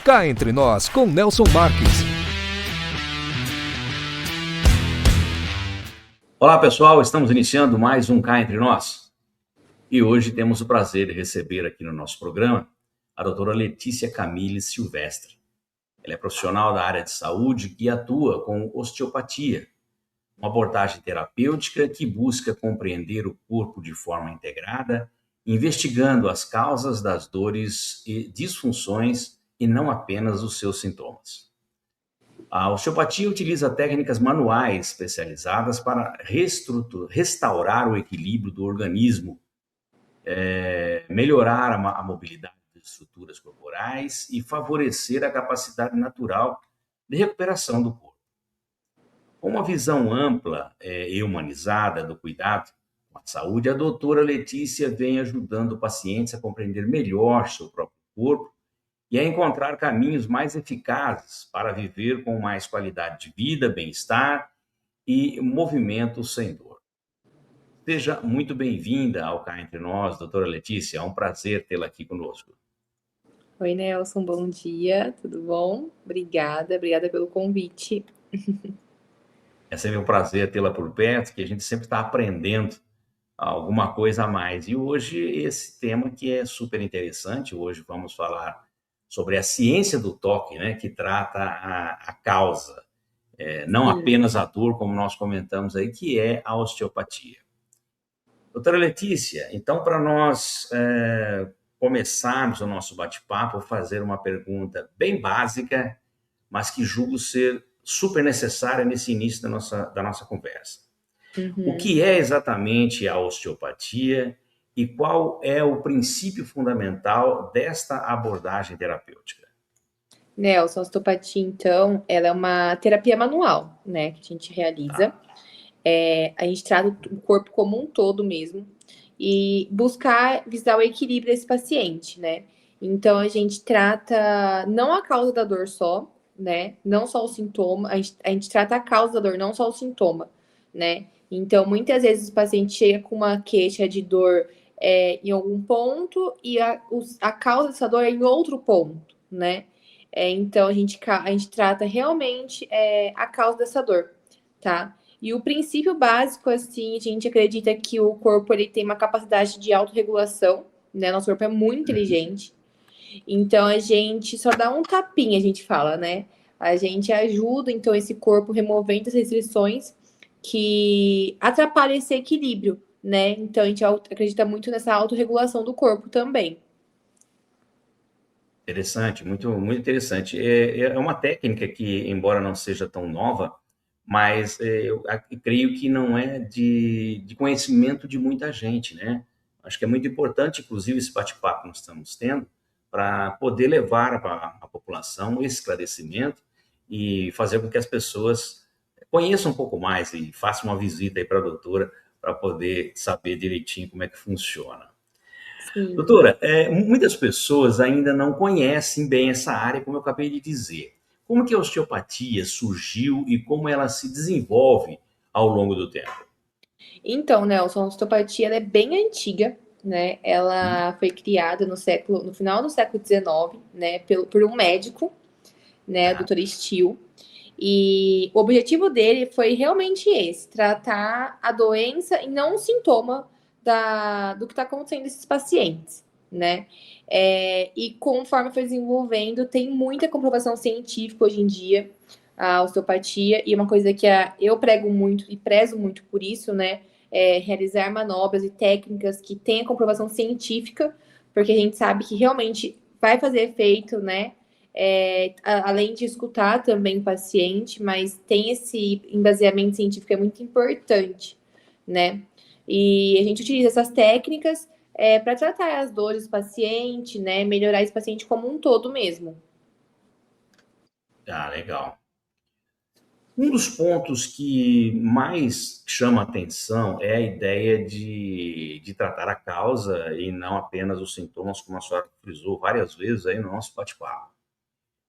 Cá Entre Nós, com Nelson Marques. Olá pessoal, estamos iniciando mais um Cá Entre Nós. E hoje temos o prazer de receber aqui no nosso programa a doutora Letícia Camille Silvestre. Ela é profissional da área de saúde que atua com osteopatia, uma abordagem terapêutica que busca compreender o corpo de forma integrada, investigando as causas das dores e disfunções e não apenas os seus sintomas. A osteopatia utiliza técnicas manuais especializadas para restaurar o equilíbrio do organismo, melhorar a mobilidade das estruturas corporais e favorecer a capacidade natural de recuperação do corpo. Com uma visão ampla e humanizada do cuidado com a saúde, a doutora Letícia vem ajudando pacientes a compreender melhor seu próprio corpo e a encontrar caminhos mais eficazes para viver com mais qualidade de vida, bem-estar e movimento sem dor. Seja muito bem-vinda ao Cá Entre Nós, doutora Letícia. É um prazer tê-la aqui conosco. Oi, Nelson, bom dia, tudo bom? Obrigada pelo convite. É sempre um prazer tê-la por perto, que a gente sempre está aprendendo alguma coisa a mais. E hoje esse tema que é super interessante, hoje vamos falar sobre a ciência do toque, né, que trata a causa, não apenas a dor, como nós comentamos aí, que é a osteopatia. Doutora Letícia, então para nós começarmos o nosso bate-papo, vou fazer uma pergunta bem básica, mas que julgo ser super necessária nesse início da nossa conversa. O que é exatamente a osteopatia e qual é o princípio fundamental desta abordagem terapêutica? Nelson, a osteopatia, então, ela é uma terapia manual, né, que a gente realiza. A gente trata o corpo como um todo mesmo e buscar visar o equilíbrio desse paciente, né? Então, a gente trata não a causa da dor só, né? Não só o sintoma, a gente trata a causa da dor, não só o sintoma, né? Então, muitas vezes o paciente chega com uma queixa de dor em algum ponto e a causa dessa dor é em outro ponto, né? Então, a gente trata realmente a causa dessa dor, tá? E o princípio básico, assim, a gente acredita que o corpo ele tem uma capacidade de autorregulação, né? Nosso corpo é muito inteligente. Então, a gente só dá um tapinha, a gente fala, né? A gente ajuda, então, esse corpo removendo as restrições que atrapalham esse equilíbrio, né? Então, a gente acredita muito nessa autorregulação do corpo também. Interessante, muito, muito interessante. É uma técnica que, embora não seja tão nova, mas eu creio que não é de conhecimento de muita gente, né? Acho que é muito importante, inclusive, esse bate-papo que nós estamos tendo, para poder levar para a população esse esclarecimento e fazer com que as pessoas conheçam um pouco mais e façam uma visita aí para a doutora para poder saber direitinho como é que funciona. Sim. Doutora, muitas pessoas ainda não conhecem bem essa área, como eu acabei de dizer. Como que a osteopatia surgiu e como ela se desenvolve ao longo do tempo? Então, Nelson, a osteopatia ela é bem antiga, né? Ela foi criada no final do século XIX, né? Por um médico, né? O Dr. Steele. E o objetivo dele foi realmente esse: tratar a doença e não o sintoma do que está acontecendo nesses pacientes, né? E conforme foi desenvolvendo, tem muita comprovação científica hoje em dia, a osteopatia, e uma coisa que eu prego muito e prezo muito por isso, né? É realizar manobras e técnicas que tenham comprovação científica, porque a gente sabe que realmente vai fazer efeito, né? Além de escutar também o paciente, mas tem esse embaseamento científico, é muito importante, né? E a gente utiliza essas técnicas para tratar as dores do paciente, né? Melhorar esse paciente como um todo mesmo. Ah, legal. Um dos pontos que mais chama atenção é a ideia de tratar a causa e não apenas os sintomas, como a senhora frisou várias vezes aí no nosso bate-papo.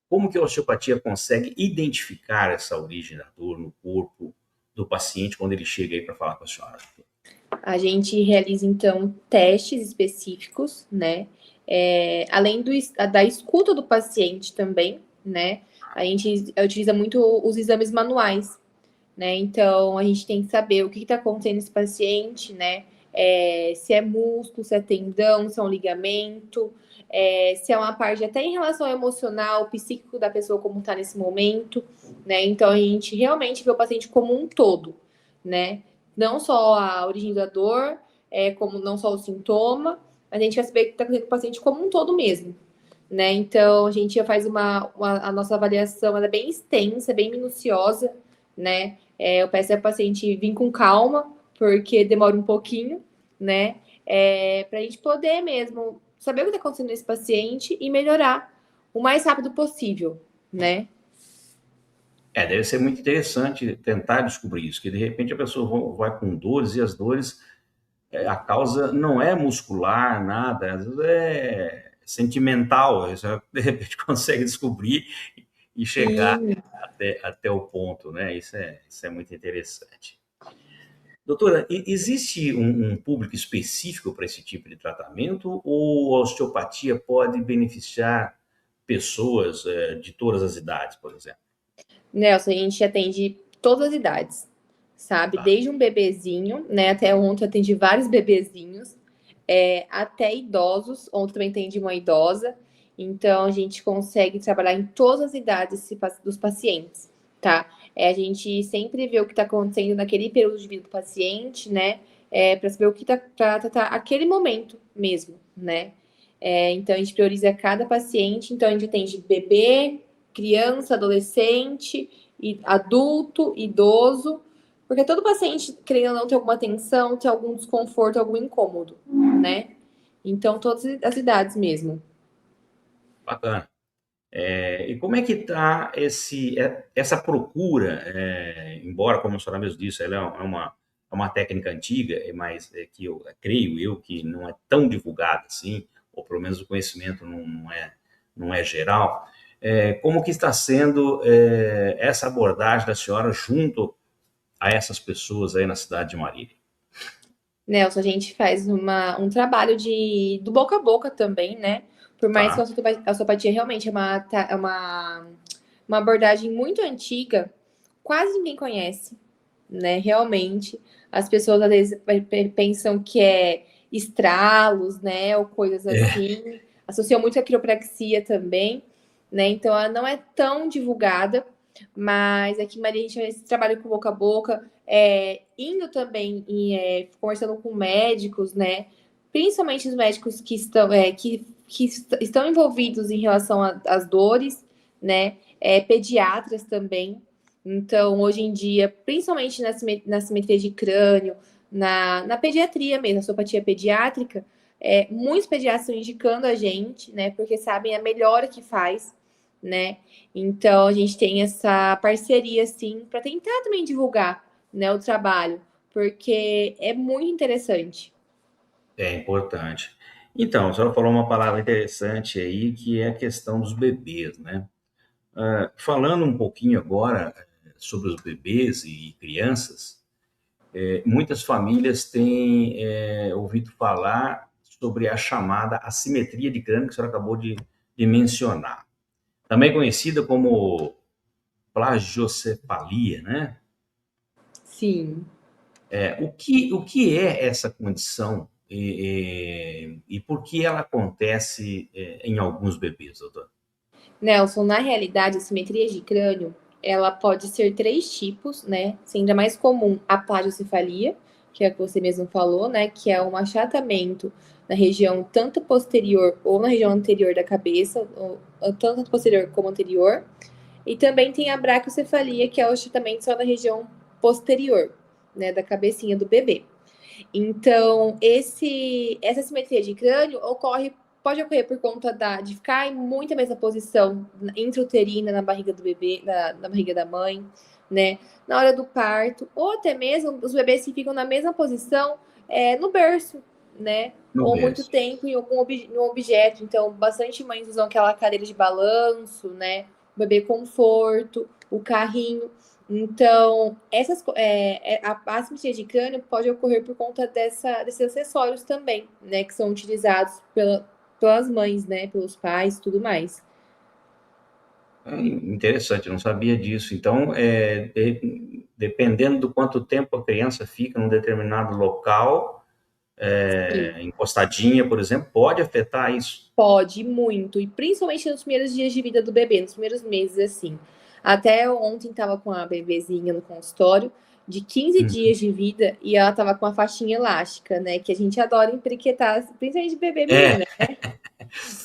Como que a osteopatia consegue identificar essa origem da dor no corpo do paciente quando ele chega aí para falar com a senhora? A gente realiza, então, testes específicos, né? além da escuta do paciente também, né? A gente utiliza muito os exames manuais, né? Então, a gente tem que saber o que está acontecendo nesse paciente, né? Se é músculo, se é tendão, se é um ligamento, se é uma parte até em relação ao emocional, psíquico da pessoa, como está nesse momento, né? Então, a gente realmente vê o paciente como um todo, né? Não só a origem da dor, como não só o sintoma, a gente vai saber que está com o paciente como um todo mesmo, né? Então, a gente já faz a nossa avaliação, ela é bem extensa, bem minuciosa, né? Eu peço ao paciente vir com calma, porque demora um pouquinho, né? Para a gente poder mesmo saber o que está acontecendo nesse paciente e melhorar o mais rápido possível, né? Deve ser muito interessante tentar descobrir isso, que de repente a pessoa vai com dores e as dores, a causa não é muscular, nada, às vezes é sentimental, você de repente consegue descobrir e chegar Sim. até o ponto, né? Isso é muito interessante. Doutora, existe um público específico para esse tipo de tratamento ou a osteopatia pode beneficiar pessoas de todas as idades, por exemplo? Nelson, a gente atende todas as idades, sabe? Tá. Desde um bebezinho, né? Até ontem eu atendi vários bebezinhos, até idosos. Ontem também atendi uma idosa. Então, a gente consegue trabalhar em todas as idades dos pacientes, tá? A gente sempre vê o que está acontecendo naquele período de vida do paciente, né? Para saber o que tá para tratar aquele momento mesmo, né? Então, a gente prioriza cada paciente. Então, a gente atende bebê, criança, adolescente, adulto, idoso, porque todo paciente, querendo ou não, tem alguma tensão, tem algum desconforto, algum incômodo, né? Então, todas as idades mesmo. Bacana. E como é que está essa procura? Embora, como a senhora mesmo disse, ela é uma técnica antiga, mas que eu creio eu que não é tão divulgada assim, ou pelo menos o conhecimento não é geral. Como que está sendo essa abordagem da senhora junto a essas pessoas aí na cidade de Marília? Nelson, a gente faz um trabalho do boca a boca também, né? Por mais que Tá? a osteopatia realmente uma abordagem muito antiga, quase ninguém conhece, né? Realmente, as pessoas às vezes pensam que é estralos, né? Ou coisas assim. Associam muito a quiropraxia também, né? Então, ela não é tão divulgada, mas aqui em Maria a gente faz esse trabalho com boca a boca, indo também e conversando com médicos, né? Principalmente os médicos que estão envolvidos em relação às dores, né? Pediatras também. Então, hoje em dia, principalmente na simetria de crânio, na pediatria mesmo, na osteopatia pediátrica, muitos pediatras estão indicando a gente, né? Porque sabem a melhora que faz, né? Então, a gente tem essa parceria, assim, para tentar também divulgar, né, o trabalho, porque é muito interessante. É importante. Então, a senhora falou uma palavra interessante aí, que é a questão dos bebês, né? Falando um pouquinho agora sobre os bebês e crianças, muitas famílias têm ouvido falar sobre a chamada assimetria de crânio que a senhora acabou de mencionar, também conhecida como plagiocefalia, né? Sim. O que é essa condição e por que ela acontece em alguns bebês, doutor? Nelson, na realidade, a simetria de crânio, ela pode ser três tipos, né? Sendo a mais comum a plagiocefalia, que é a que você mesmo falou, né? Que é um achatamento na região tanto posterior ou na região anterior da cabeça, ou tanto posterior como anterior. E também tem a braciocefalia, que é o achatamento só na região posterior, né? Da cabecinha do bebê. Então, essa simetria de crânio pode ocorrer por conta de ficar em muita mesma posição intrauterina na barriga do bebê, na barriga da mãe, né? Na hora do parto, ou até mesmo os bebês que ficam na mesma posição no berço, né? No Ou muito berço. tempo em algum objeto. Então, bastante mães usam aquela cadeira de balanço, né? O bebê conforto, o carrinho. Então, a assimetria de crânio pode ocorrer por conta desses acessórios também, né, que são utilizados pelas mães, né? Pelos pais, tudo mais. Interessante, eu não sabia disso. Então, dependendo do quanto tempo a criança fica num determinado local, Sim, encostadinha, por exemplo, pode afetar isso. pode muito, e principalmente nos primeiros dias de vida do bebê, nos primeiros meses, assim. Até ontem tava com a bebezinha no consultório, de 15 Uhum. dias de vida, e ela tava com a faixinha elástica, né? Que a gente adora emprequetar, principalmente bebê É, menina,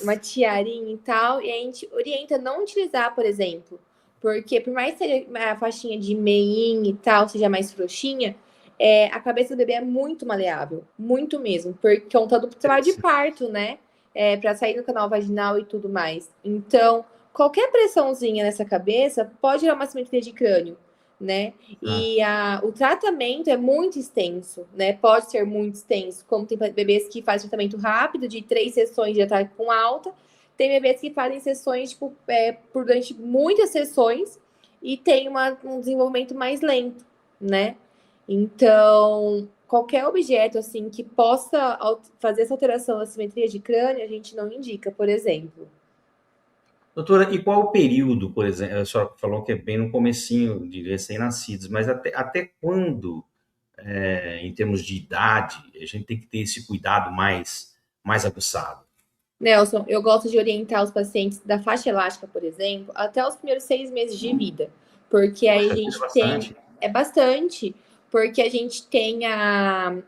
uma tiarinha e tal, e a gente orienta não utilizar, por exemplo, porque por mais que seja a faixinha de meinha e tal, seja mais frouxinha, a cabeça do bebê é muito maleável, muito mesmo, por conta do trabalho de interessante. parto, né? Para sair no canal vaginal e tudo mais. Então, qualquer pressãozinha nessa cabeça pode gerar uma simetria de crânio, né? Ah, E o tratamento é muito extenso, né? Pode ser muito extenso, como tem bebês que fazem tratamento rápido, de 3 sessões já tá com alta. Tem bebês que fazem sessões, tipo, por durante muitas sessões e tem um desenvolvimento mais lento, né? Então, qualquer objeto, assim, que possa fazer essa alteração da simetria de crânio, a gente não indica, por exemplo. doutora, e qual o período, por exemplo, a senhora falou que é bem no comecinho de recém-nascidos, mas até quando, em termos de idade, a gente tem que ter esse cuidado mais aguçado? Nelson, eu gosto de orientar os pacientes da faixa elástica, por exemplo, até os primeiros 6 meses de vida, porque aí a Poxa vida, gente tem, bastante. bastante, porque a gente tem a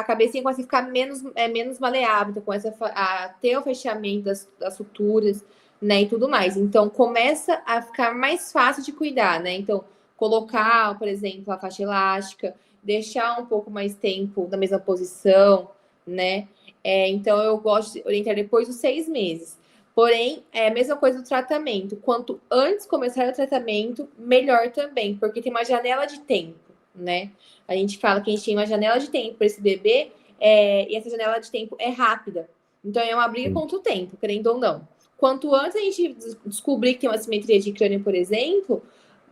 cabecinha começa a ficar menos maleável, então começa a ter o fechamento das suturas, né, e tudo mais. Então começa a ficar mais fácil de cuidar, né? Então colocar, por exemplo, a faixa elástica, deixar um pouco mais tempo na mesma posição, né? Então, eu gosto de orientar depois dos 6 meses. Porém, é a mesma coisa do tratamento. Quanto antes começar o tratamento, melhor também, porque tem uma janela de tempo, né? A gente fala que a gente tem uma janela de tempo para esse bebê, e essa janela de tempo é rápida. Então, é uma briga contra o tempo, querendo ou não. Quanto antes a gente descobrir que tem uma simetria de crânio, por exemplo,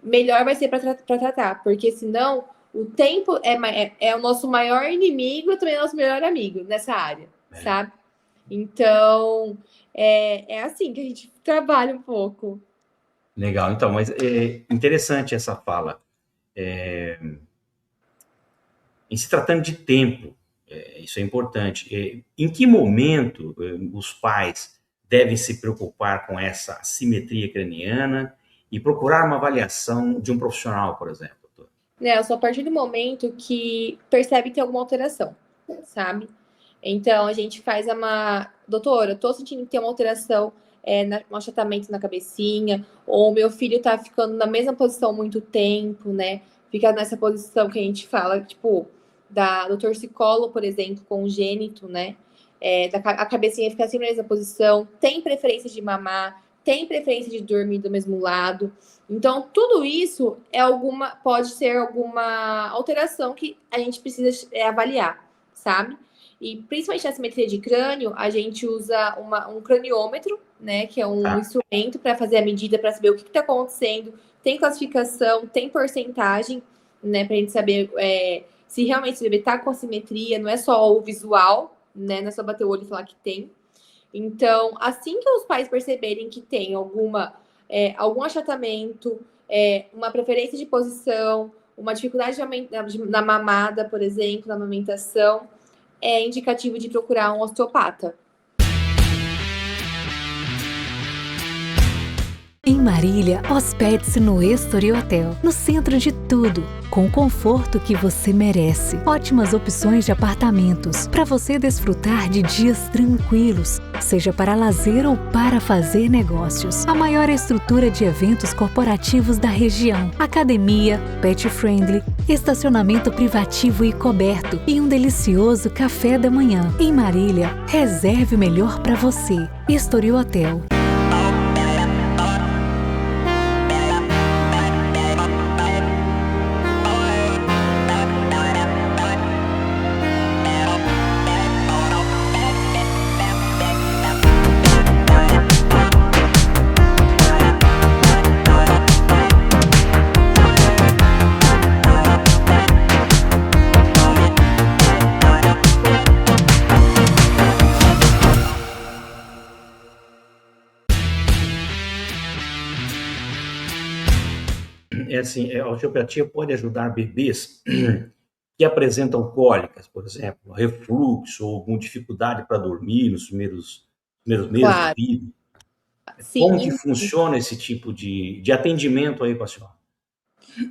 melhor vai ser para tratar, porque senão o tempo é o nosso maior inimigo e também é o nosso melhor amigo nessa área, É. sabe? Então, é assim que a gente trabalha um pouco. Legal, então, mas é interessante essa fala. Em se tratando de tempo, isso é importante. Em que momento os pais devem se preocupar com essa assimetria craniana e procurar uma avaliação de um profissional, por exemplo? Nelson, a partir do momento que percebe que tem alguma alteração, sabe? Então, a gente faz uma... Doutora, eu tô sentindo que tem uma alteração, um achatamento na cabecinha, ou meu filho tá ficando na mesma posição há muito tempo, né? Fica nessa posição que a gente fala, tipo, do torcicolo, por exemplo, congênito, né? A cabecinha fica sempre na mesma posição, tem preferência de mamar, tem preferência de dormir do mesmo lado. Então, tudo isso pode ser alguma alteração que a gente precisa avaliar, sabe? E principalmente na simetria de crânio, a gente usa um craniômetro, né? Que é um Tá? instrumento para fazer a medida, para saber o que está acontecendo. Tem classificação, tem porcentagem, né? Para a gente saber se realmente esse bebê está com assimetria, não é só o visual, né? Não é só bater o olho e falar que tem. Então, assim que os pais perceberem que tem algum achatamento, uma preferência de posição, uma dificuldade na mamada, por exemplo, na amamentação, é indicativo de procurar um osteopata. Em Marília, hospede-se no Estori Hotel, no centro de tudo, com o conforto que você merece. Ótimas opções de apartamentos para você desfrutar de dias tranquilos, seja para lazer ou para fazer negócios. A maior estrutura de eventos corporativos da região, academia, pet friendly, estacionamento privativo e coberto e um delicioso café da manhã. Em Marília, reserve o melhor para você. Estori Hotel. a osteopatia pode ajudar bebês que apresentam cólicas, por exemplo, refluxo ou com dificuldade para dormir nos primeiros meses de Claro, vida. Como que sim, funciona esse tipo de atendimento aí com a senhora?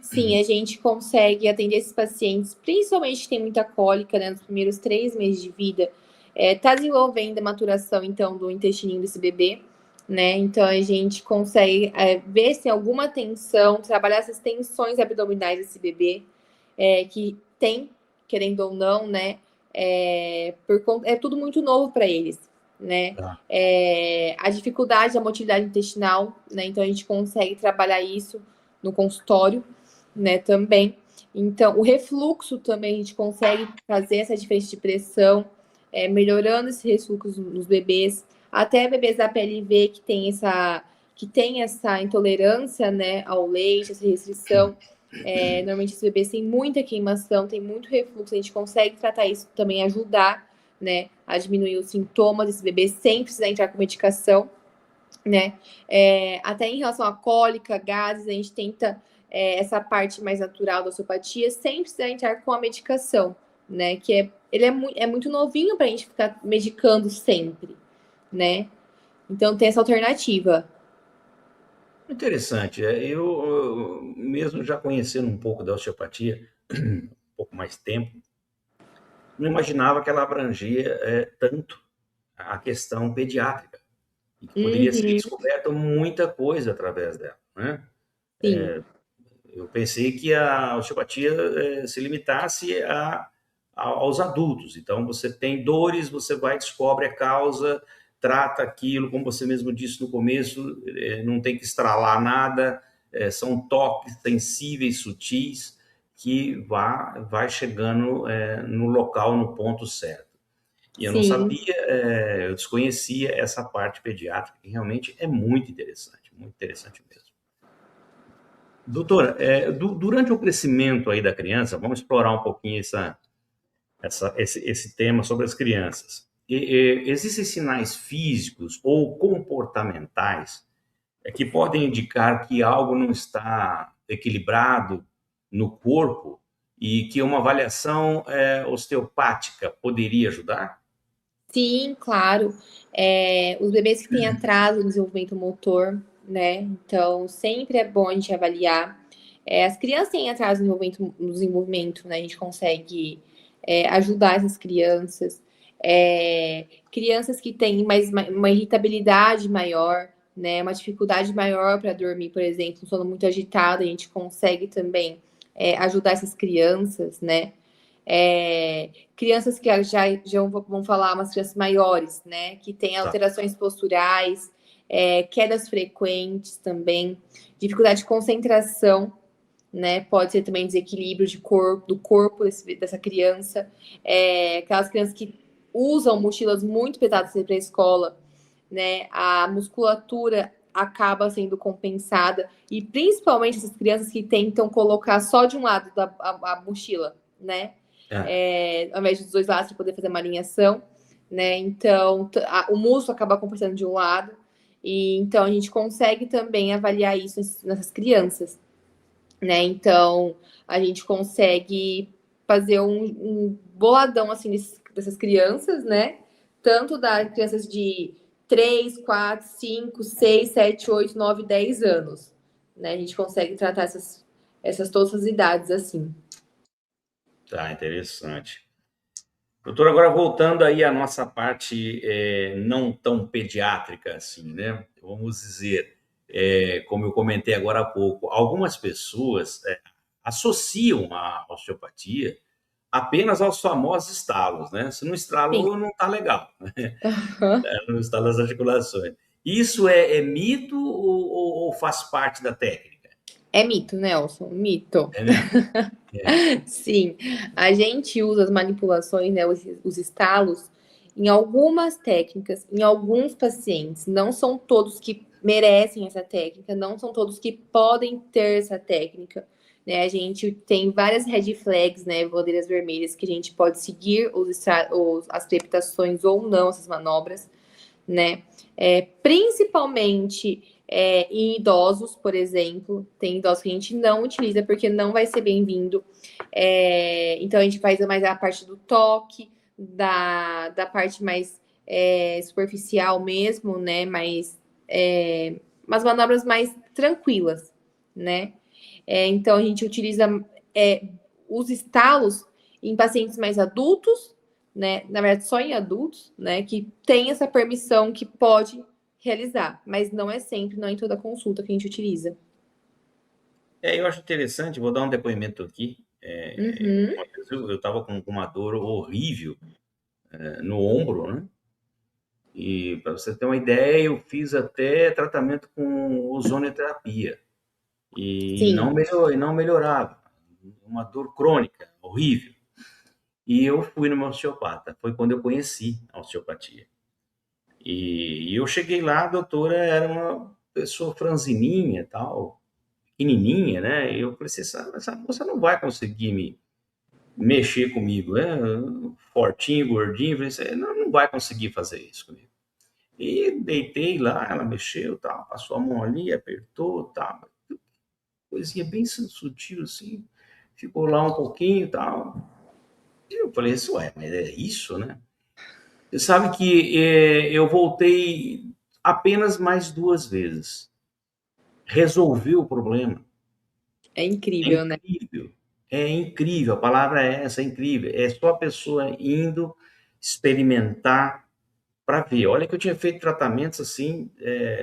sim, a gente consegue atender esses pacientes, principalmente que tem muita cólica, né, nos primeiros 3 meses de vida, tá desenvolvendo a maturação, então, do intestininho desse bebê, né, então a gente consegue ver se tem alguma tensão, trabalhar essas tensões abdominais desse bebê, que tem, querendo ou não, né, é tudo muito novo para eles, né, Tá. a dificuldade da motilidade intestinal, né, então a gente consegue trabalhar isso no consultório, né, também. Então, o refluxo também a gente consegue fazer essa diferença de pressão, melhorando esse refluxo nos bebês, até bebês da PLV que tem essa intolerância, né, ao leite, essa restrição. Normalmente esses bebês têm muita queimação, tem muito refluxo, a gente consegue tratar isso também, ajudar, né, a diminuir os sintomas desse bebê sem precisar entrar com medicação, né? Até em relação à cólica, gases, a gente tenta essa parte mais natural da osteopatia sem precisar entrar com a medicação, né? Ele é muito novinho para a gente ficar medicando sempre, né? Então tem essa alternativa. Interessante. Eu, mesmo já conhecendo um pouco da osteopatia, um pouco mais tempo, não imaginava que ela abrangia tanto a questão pediátrica e que poderia ser Uhum, descoberta muita coisa através dela, né? sim, Eu pensei que a osteopatia se limitasse aos adultos. Então, você tem dores, você vai, descobre a causa, trata aquilo, como você mesmo disse no começo, não tem que estralar nada, são toques sensíveis, sutis, que vai chegando no local, no ponto certo. E eu não sim. sabia, eu desconhecia essa parte pediátrica, que realmente é muito interessante mesmo. Doutora, durante o crescimento aí da criança, vamos explorar um pouquinho esse tema sobre as crianças. Existem sinais físicos ou comportamentais que podem indicar que algo não está equilibrado no corpo e que uma avaliação osteopática poderia ajudar? Sim, claro. Os bebês que têm atraso no desenvolvimento motor, né? Então, sempre é bom a gente avaliar. As crianças têm atraso no desenvolvimento, né? A gente consegue ajudar essas crianças. Crianças que têm uma irritabilidade maior, né? Uma dificuldade maior para dormir, por exemplo, um sono muito agitado, a gente consegue também ajudar essas crianças, né? Crianças que já vão falar, umas crianças maiores, né? Que têm Tá. alterações posturais, quedas frequentes também, dificuldade de concentração, né? Pode ser também desequilíbrio do corpo dessa criança. Aquelas crianças que usam mochilas muito pesadas para ir para a escola, né? A musculatura acaba sendo compensada, e principalmente essas crianças que tentam colocar só de um lado a mochila, né? Ao invés dos dois lados, para poder fazer uma alinhação, né? Então, o músculo acaba compensando de um lado, e então a gente consegue também avaliar isso nessas crianças, né? Então, a gente consegue fazer um boladão assim dessas crianças, né? Tanto das crianças de 3, 4, 5, 6, 7, 8, 9, 10 anos, né? A gente consegue tratar todas essas idades assim. Tá, interessante. Doutor, agora voltando aí à nossa parte não tão pediátrica assim, né? Vamos dizer, como eu comentei agora há pouco, algumas pessoas associam a osteopatia apenas aos famosos estalos, né? Se não Sim. estralou, não tá legal, né? Não estala as articulações. Isso é mito ou faz parte da técnica? É mito, Nelson, mito. É mesmo? Sim, a gente usa as manipulações, né, os estalos, em algumas técnicas, em alguns pacientes. Não são todos que merecem essa técnica, não são todos que podem ter essa técnica, né? A gente tem várias red flags, né, bandeiras vermelhas, que a gente pode seguir as crepitações ou não, essas manobras, né? Principalmente em idosos, por exemplo. Tem idosos que a gente não utiliza porque não vai ser bem-vindo. Então, a gente faz mais a parte do toque, da parte mais superficial mesmo, né? Mais, umas manobras mais tranquilas, né? Então, a gente utiliza os estalos em pacientes mais adultos, né? Na verdade, só em adultos, né? Que tem essa permissão que pode realizar, mas não é sempre, não é em toda consulta que a gente utiliza. Eu acho interessante, vou dar um depoimento aqui. Uhum. Uma vez eu estava com uma dor horrível no ombro, né? E para você ter uma ideia, eu fiz até tratamento com ozonioterapia e Sim. não melhorava. Uma dor crônica, horrível. E eu fui no meu osteopata. Foi quando eu conheci a osteopatia. E eu cheguei lá, a doutora era uma pessoa franzininha e tal, pequenininha, né? E eu falei assim, essa moça não vai conseguir me mexer comigo, né? Fortinho, gordinho, eu falei assim, não vai conseguir fazer isso comigo. E deitei lá, ela mexeu, tal, passou a mão ali, apertou, tal, coisinha bem sutil assim, ficou lá um pouquinho, tal. E eu falei assim, ué, mas é isso, né? Você sabe que eu voltei apenas mais 2 vezes. Resolveu o problema. É É incrível, né? incrível. É incrível, a palavra é essa, é incrível. É só a pessoa indo experimentar para ver. Olha que eu tinha feito tratamentos assim,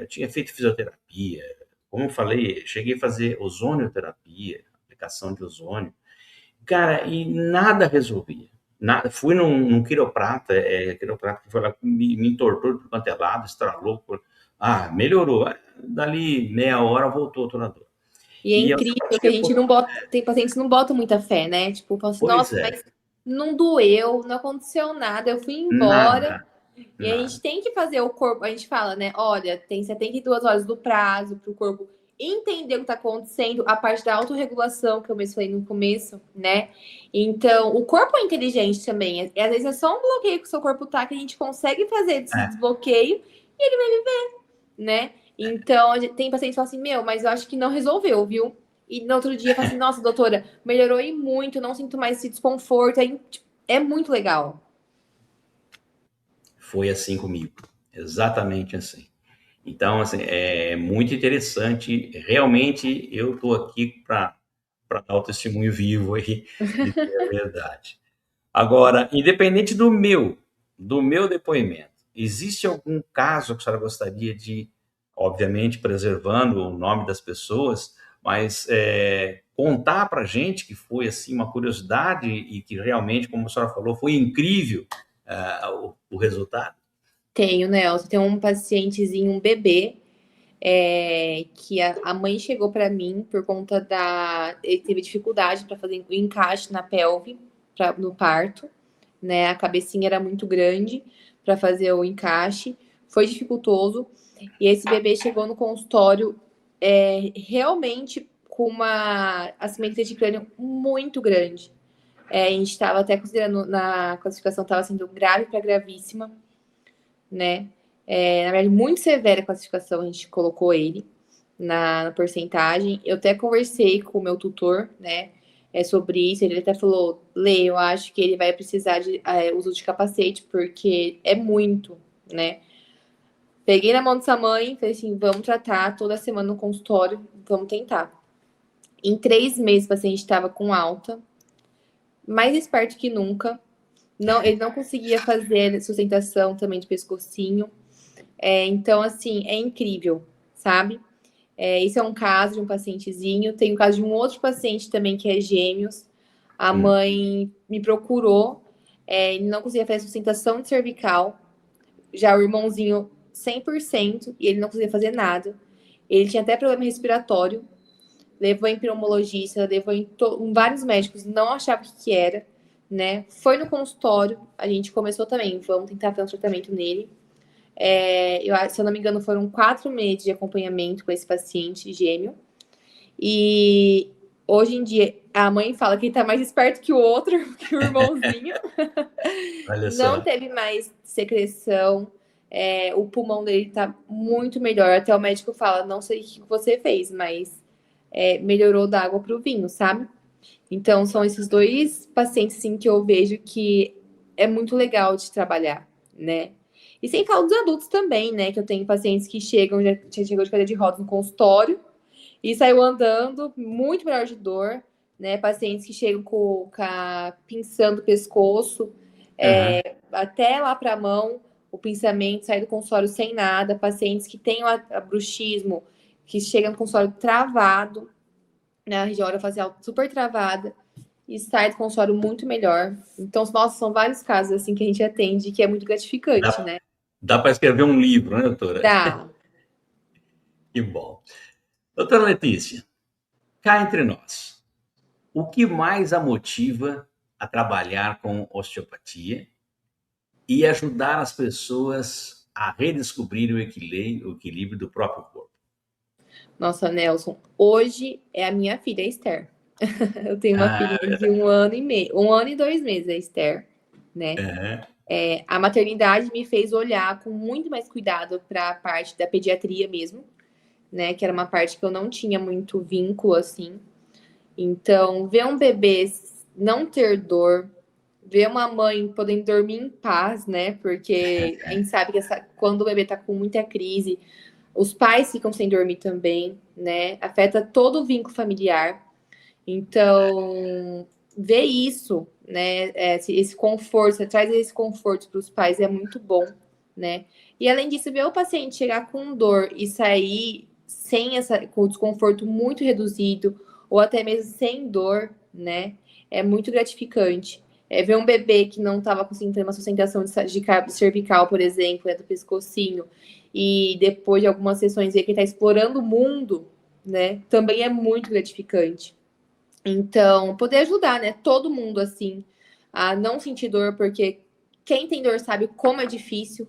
tinha feito fisioterapia, como eu falei, cheguei a fazer ozonioterapia, aplicação de ozônio. Cara, e nada resolvia. Nada. Fui num quiroprata, quiroprata que foi lá, me entortou de quanto é lado, estralou. Melhorou. Dali meia hora voltou toda a dor. E é E a incrível que a osteopatia, gente não bota, tem pacientes que não botam muita fé, né? Tipo, falam assim, pois nossa, é, mas não doeu, não aconteceu nada, eu fui embora. nada, E a gente nada. tem que fazer o corpo, a gente fala, né? Olha, tem 72 horas do prazo para o corpo entender o que está acontecendo, a parte da autorregulação que eu mesmo falei no começo, né? Então, o corpo é inteligente também. E às vezes é só um bloqueio que o seu corpo tá que a gente consegue fazer esse É. desbloqueio e ele vai viver, né? Então, tem pacientes que falam assim, meu, mas eu acho que não resolveu, viu? E no outro dia fala assim, nossa, doutora, melhorou e muito, não sinto mais esse desconforto. É muito legal. Foi assim comigo, exatamente assim. Então, assim, é muito interessante. Realmente, eu estou aqui para dar o testemunho vivo aí, de ter a verdade. Agora, independente do meu depoimento, existe algum caso que a senhora gostaria de, obviamente, preservando o nome das pessoas, mas contar para a gente que foi assim uma curiosidade e que realmente, como a senhora falou, foi incrível o resultado? Tenho, Nelson. Tem um pacientezinho, um bebê, que a mãe chegou para mim por conta ele teve dificuldade para fazer o encaixe na pelve no parto, né? A cabecinha era muito grande para fazer o encaixe, foi dificultoso. E esse bebê chegou no consultório realmente com uma assimetria de crânio muito grande. A gente estava até considerando, na classificação, estava sendo grave para gravíssima, né? Na verdade, muito severa a classificação, a gente colocou ele na porcentagem. Eu até conversei com o meu tutor, né? Sobre isso. Ele até falou, Lê, eu acho que ele vai precisar de uso de capacete, porque é muito, né? Peguei na mão dessa mãe, falei assim, vamos tratar toda semana no consultório, vamos tentar. Em 3 meses, o paciente estava com alta, mais esperto que nunca. Não, ele não conseguia fazer sustentação também de pescocinho. Então, assim, é incrível, sabe? Isso é um caso de um pacientezinho. Tem o caso de um outro paciente também que é gêmeos. A mãe me procurou, ele não conseguia fazer sustentação de cervical. Já o irmãozinho 100% e ele não conseguia fazer nada. Ele tinha até problema respiratório. Levou em pneumologista, levou em vários médicos, não achava o que era, né? Foi no consultório, a gente começou também, vamos tentar fazer um tratamento nele. Se eu não me engano, foram 4 meses de acompanhamento com esse paciente gêmeo. E hoje em dia, a mãe fala que ele tá mais esperto que o outro, que o irmãozinho. Olha Não só. teve mais secreção. o pulmão dele tá muito melhor. Até o médico fala, não sei o que você fez, mas melhorou da água pro vinho, sabe? Então, são esses dois pacientes, assim, que eu vejo que é muito legal de trabalhar, né? E sem falar dos adultos também, né? Que eu tenho pacientes que chegam, já chegou de cadeira de rodas no consultório e saiu andando, muito melhor de dor, né? Pacientes que chegam pinçando o pescoço, Aham. até lá para a mão, o pinçamento, sai do consultório sem nada. Pacientes que têm o bruxismo, que chegam no consultório travado, na região orofacial super travada, e sai do consultório muito melhor. Então, nossa, são vários casos assim que a gente atende, que é muito gratificante, Dá, né? dá para escrever um livro, né, doutora? Dá. Que bom. Doutora Letícia, cá entre nós, o que mais a motiva a trabalhar com osteopatia e ajudar as pessoas a redescobrir o equilíbrio do próprio corpo? Nossa, Nelson, hoje é a minha filha, a Esther. Eu tenho uma Ah, filhinha de 1 ano e 2 meses, a Esther, né? aham. A maternidade me fez olhar com muito mais cuidado para a parte da pediatria mesmo, né? Que era uma parte que eu não tinha muito vínculo, assim. Então, ver um bebê não ter dor, ver uma mãe podendo dormir em paz, né? Porque a gente sabe que quando o bebê tá com muita crise, os pais ficam sem dormir também, né? Afeta todo o vínculo familiar. Então, ver isso, né? Esse conforto, você traz esse conforto para os pais é muito bom, né? E além disso, ver o paciente chegar com dor e sair com o desconforto muito reduzido, ou até mesmo sem dor, né? É muito gratificante. Ver um bebê que não estava conseguindo ter uma sustentação de cervical, por exemplo, do pescocinho, e depois de algumas sessões ver que ele está explorando o mundo, né? Também é muito gratificante. Então, poder ajudar, né? Todo mundo, assim, a não sentir dor, porque quem tem dor sabe como é difícil,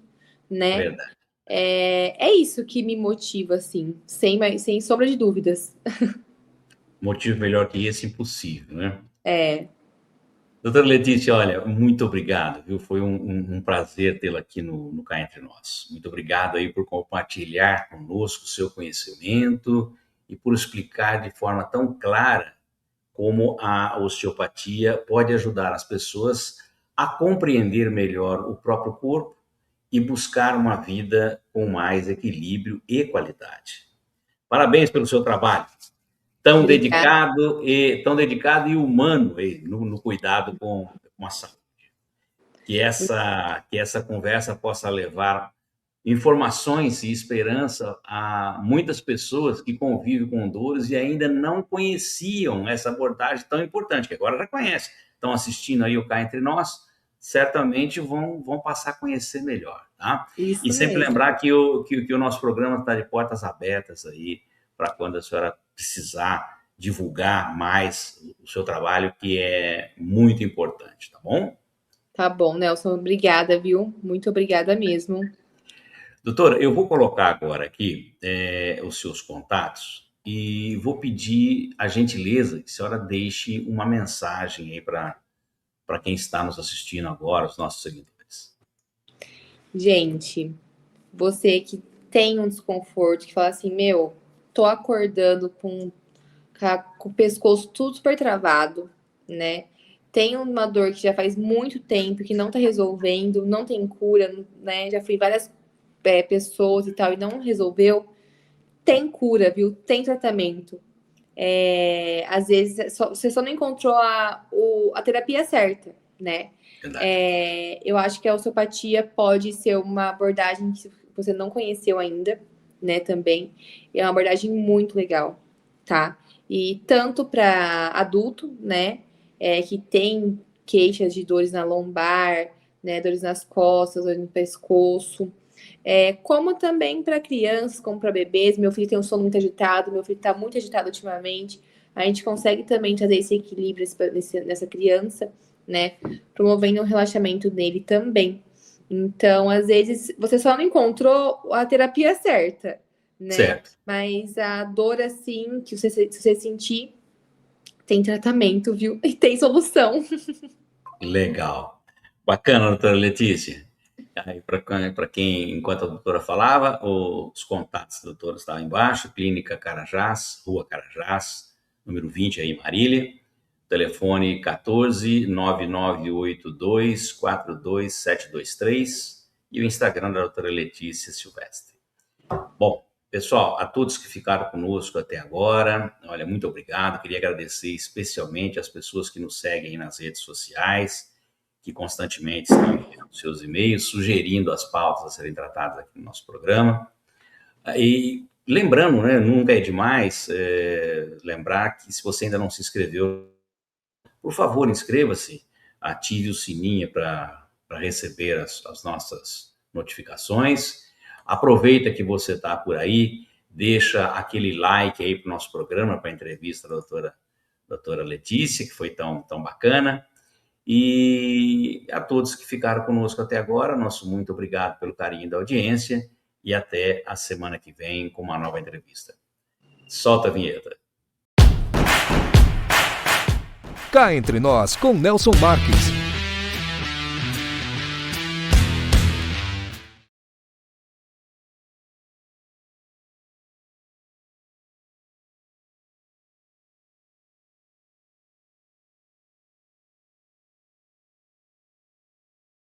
né? Verdade. É isso que me motiva, assim, sem sombra de dúvidas. Motivo melhor que esse, impossível, né? É, Doutora Letícia, olha, muito obrigado, viu? Foi um prazer tê-la aqui no Cá Entre Nós. Muito obrigado aí por compartilhar conosco o seu conhecimento e por explicar de forma tão clara como a osteopatia pode ajudar as pessoas a compreender melhor o próprio corpo e buscar uma vida com mais equilíbrio e qualidade. Parabéns pelo seu trabalho, obrigada. tão dedicado e humano aí, no cuidado com a saúde. Que essa conversa possa levar informações e esperança a muitas pessoas que convivem com dores e ainda não conheciam essa abordagem tão importante, que agora já conhecem. Estão assistindo aí o Cá Entre Nós, certamente vão passar a conhecer melhor, tá? Isso E sempre mesmo. lembrar que o nosso programa está de portas abertas aí, para quando a senhora precisar divulgar mais o seu trabalho, que é muito importante, tá bom? Tá bom, Nelson, obrigada, viu? Muito obrigada mesmo. Doutora, eu vou colocar agora aqui os seus contatos e vou pedir a gentileza que a senhora deixe uma mensagem aí para quem está nos assistindo agora, os nossos seguidores. Gente, você que tem um desconforto, que fala assim, meu, tô acordando com o pescoço tudo super travado, né? Tem uma dor que já faz muito tempo, que não tá resolvendo, não tem cura, né? Já fui várias pessoas e tal, e não resolveu. Tem cura, viu? Tem tratamento. Às vezes, você só não encontrou a terapia certa, né? Verdade. Eu acho que a osteopatia pode ser uma abordagem que você não conheceu ainda, né? Também. É uma abordagem muito legal, tá? E tanto para adulto, né? Que tem queixas de dores na lombar, né? Dores nas costas, dores no pescoço. Como também para crianças, como para bebês. Meu filho tem um sono muito agitado, meu filho está muito agitado ultimamente. A gente consegue também trazer esse equilíbrio nessa criança, né? Promovendo um relaxamento nele também. Então, às vezes, você só não encontrou a terapia certa, né? Certo. Mas a dor, assim, que se você sentir, tem tratamento, viu? E tem solução. Legal. Bacana, doutora Letícia. Aí, para quem, enquanto a doutora falava, os contatos da doutora estavam embaixo: Clínica Carajás, Rua Carajás, número 20, aí em Marília. Telefone 14-998242723 e o Instagram da doutora Letícia Silvestre. Bom, pessoal, a todos que ficaram conosco até agora, olha, muito obrigado. Queria agradecer especialmente as pessoas que nos seguem nas redes sociais, que constantemente estão enviando seus e-mails, sugerindo as pautas a serem tratadas aqui no nosso programa. E lembrando, né, nunca é demais lembrar que se você ainda não se inscreveu, por favor, inscreva-se, ative o sininho para receber as nossas notificações. Aproveita que você está por aí, deixa aquele like aí para o nosso programa, para a entrevista da doutora Letícia, que foi tão bacana. E a todos que ficaram conosco até agora, nosso muito obrigado pelo carinho da audiência e até a semana que vem com uma nova entrevista. Solta a vinheta. Cá entre nós com Nelson Marques.